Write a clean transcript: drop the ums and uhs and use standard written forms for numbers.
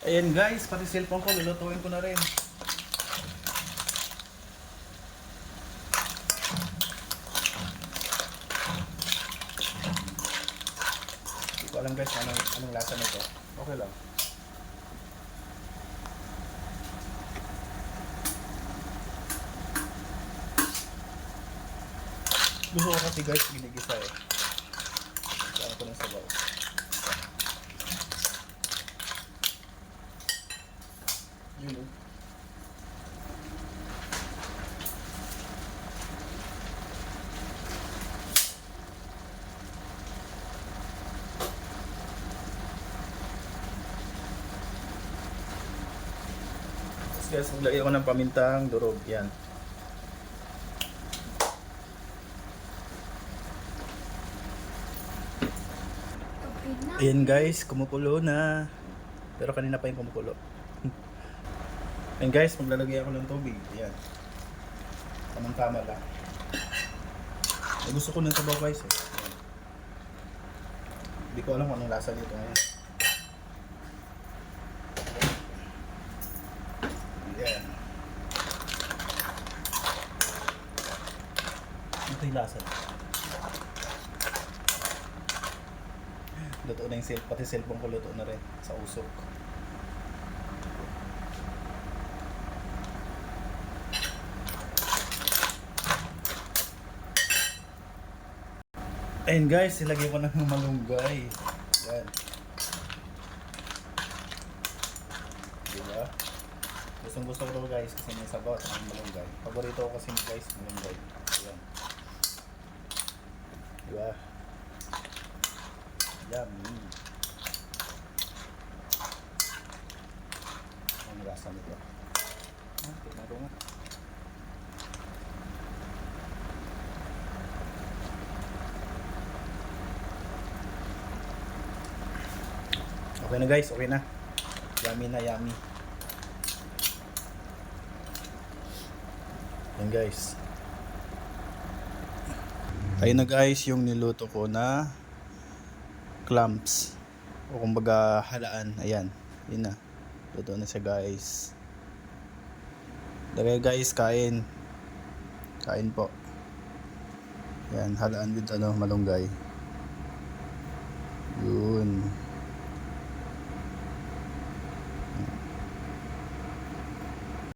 Ayan guys, pati cellphone ko, lulutuin ko na rin. Hindi ko alam guys anong lasa nito. Okay lang. Gusto ko kasi guys, ginigisa eh. Saan ko ng sabaw. Yun o. Guys, maglagay ako ng pamintang durog. Yan. Ayan guys, kumukulo na. Pero kanina pa yung kumukulo. Ayan guys, maglalagay ako ng tubig. Ayan. Tamang-tama lang. Ay, gusto ko ng sabaw guys eh. Ayan. Hindi ko alam kung anong lasa nito ngayon. Ayan. Ito yung lasa. Luto na yung pati cellphone ko luto na rin sa usok. Ayun guys, ilagay ko na ng malunggay. Yan. Diba? Gustong gusto ko guys kasi may sabaw at may malunggay. Paborito ko kasi guys, malunggay. Ayan. Diba? Yummy. Ang lasa nito. Tignan ko nga. Okay na guys, okay na. Yummy na, yummy. Yan guys. Ayun na guys, yung niluto ko na clams o kumbaga halaan. Ayan, yun na, luto na siya guys. Lagay guys, kain po. Ayan, halaan with malunggay. Yun.